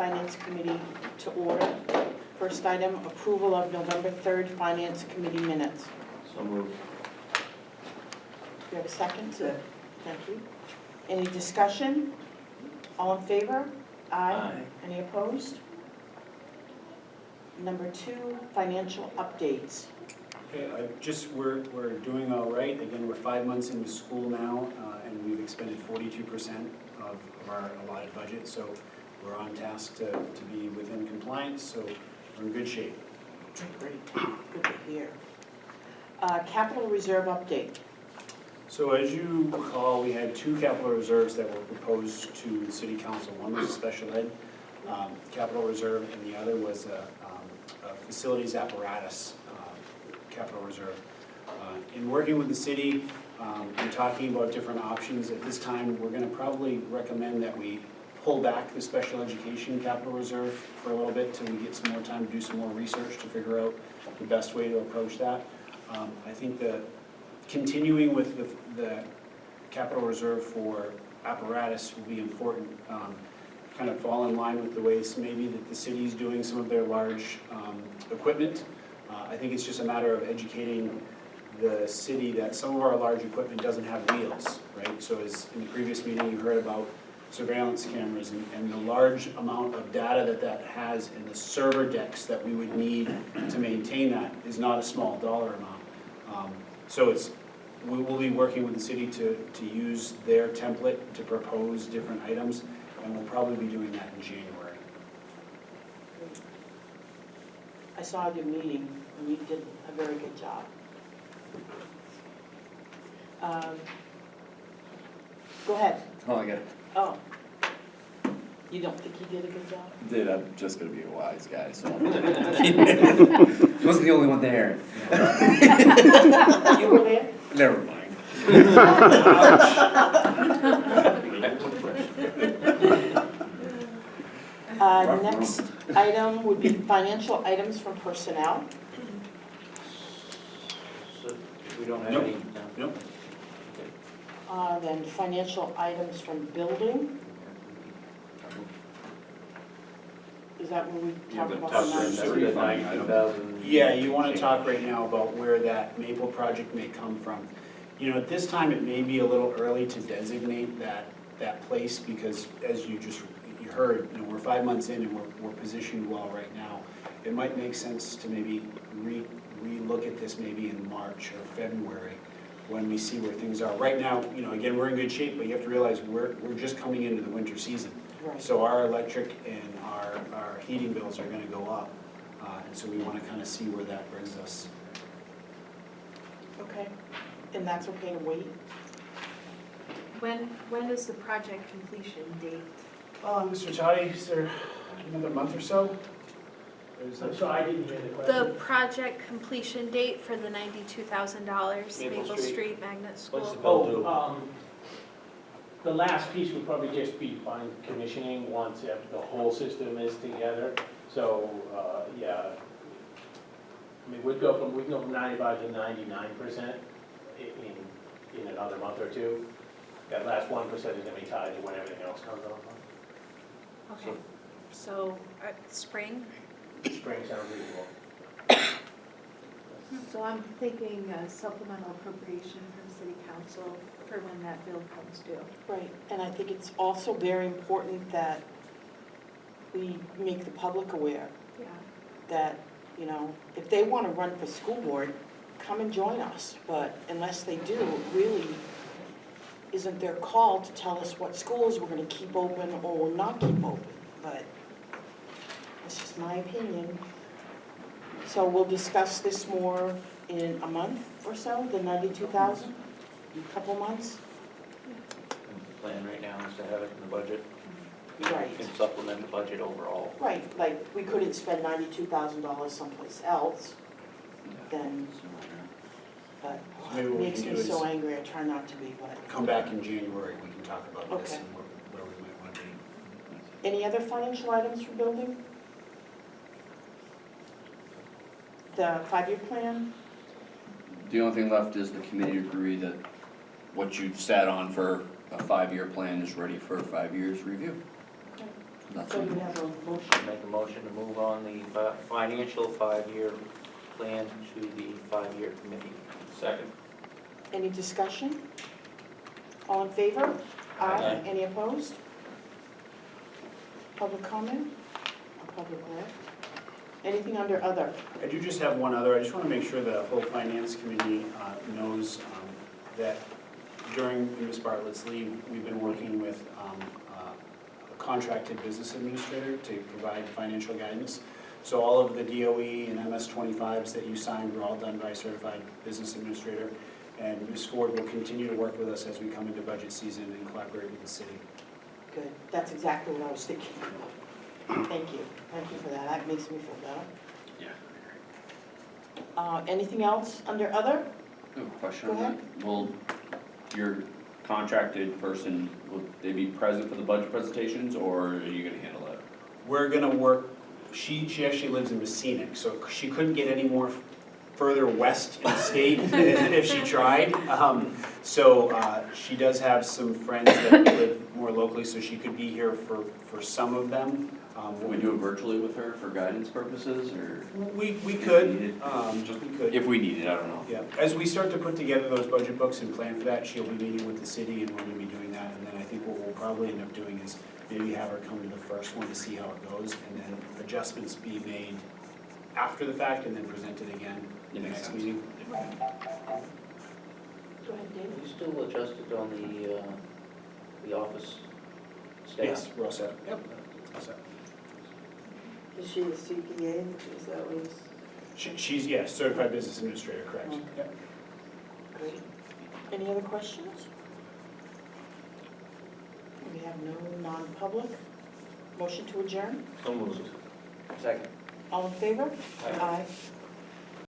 Finance Committee to order. First item, approval of November 3rd Finance Committee minutes. So moved. Do you have a second? Thank you. Any discussion? All in favor? Aye. Any opposed? Number 2, financial updates. Okay, we're doing all right. Again, we're 5 months into school now, and we've expended 42% of our allotted budget, so we're on task to be within compliance, so we're in good shape. Great, good to hear. Capital reserve update. So as you recall, we had 2 capital reserves that were proposed to the City Council. One was a special ed capital reserve, and the other was a facilities apparatus capital reserve. In working with the city and talking about different options, at this time, we're going to probably recommend that we pull back the special education capital reserve for a little bit till we get some more time to do some more research to figure out the best way to approach that. I think that continuing with the capital reserve for apparatus will be important, kind of fall in line with the ways maybe that the city's doing some of their large equipment. I think it's just a matter of educating the city that some of our large equipment doesn't have wheels, right? So as in the previous meeting you heard about surveillance cameras and the large amount of data that has in the server decks that we would need to maintain that is not a small dollar amount. So we will be working with the city to use their template to propose different items, and we'll probably be doing that in January. I saw your meeting, and you did a very good job. Go ahead. Oh, I got it. Oh. You don't think you did a good job? Did, I'm just gonna be a wise guy, so. Wasn't the only one there. You were there? Never mind. Next item would be financial items from personnel. So we don't have Nope. any? No? Nope. Then financial items from building. Is that what we talked about? top tonight? That's the 92,000. Yeah, you want to talk right now about where that Maple project may come from. You know, at this time, it may be a little early to designate that place because as you heard, you know, we're 5 months in and we're positioned well right now. It might make sense to maybe re-look at this maybe in March or February when we see where things are. Right now, you know, again, we're in good shape, but you have to realize we're just coming into the winter season. Right. So our electric and our heating bills are going to go up, and so we want to kind of see where that brings us. Okay, and that's okay to wait? When is the project completion date? Mr. Toddy, is there another month or so? I'm sorry, I didn't hear the The question. project completion date for the $92,000 Maple Maple Street. Street Magnet School? What's the bill due? The last piece would probably just be fine commissioning once the whole system is together. So, yeah, I mean, we can go from 95 to 99% in another month or two. That last 1% is going to be tied to when everything else comes on. Okay, so spring? Spring sounds reasonable. So I'm thinking supplemental appropriation from city council for when that bill comes due. Right, and I think it's also very important that we make the public aware Yeah. that, you know, if they want to run for school board, come and join us. But unless they do, it really isn't their call to tell us what schools we're going to keep open or will not keep open. But that's just my opinion. So we'll discuss this more in a month or so, the 92,000, in a couple months. The plan right now is to have it in the budget. Right. And supplement the budget overall. Right, like, we couldn't spend $92,000 someplace else, then, but Maybe it what we makes can me do so is angry, I try not to be, but. come back in January, we can talk about this Okay. and where we might want to be. Any other financial items for building? The 5-year plan? The only thing left is the committee agree that what you've sat on for a 5-year plan is ready for a 5 years review. That's So you fine. have a motion. Make a motion to move on the financial 5-year plan to the 5-year committee. Second. Any discussion? All in favor? Aye. Any opposed? Public comment? Or public left? Anything under other? I do just have one other, I just want to make sure the whole finance committee knows that during Ms. Bartlett's leave, we've been working with a contracted business administrator to provide financial guidance. So all of the DOE and MS-25s that you signed were all done by a certified business administrator. And Ms. Ford will continue to work with us as we come into budget season and collaborate with the city. Good, that's exactly what I was thinking about. Thank you for that, that makes me feel better. Yeah. Anything else under other? I have a question Go on that. Will your contracted person, will they be present for the budget presentations, or are you gonna handle that? We're gonna work, she actually lives in Messina, so she couldn't get any more further west in the state if she tried. So she does have some friends that live more locally, so she could be here for some of them. Will we do it virtually with her for guidance purposes, or? We If could, needed. we could. If we need it, I don't know. Yeah, as we start to put together those budget books and plan for that, she'll be meeting with the city and we're gonna be doing that. And then I think what we'll probably end up doing is maybe have her come to the first one to see how it goes, and then adjustments be made after the fact and then presented again in the Makes next sense. meeting. Go ahead, David. You still adjusted on the office staff? Yes, we're all set. Yep. All set. Is she a CPA? Is that what it's? She's, yes, certified business administrator, correct. Okay. Yep. Great. Any other questions? We have no non-public. Motion to adjourn? So moved. Second. All in favor? Aye. Aye.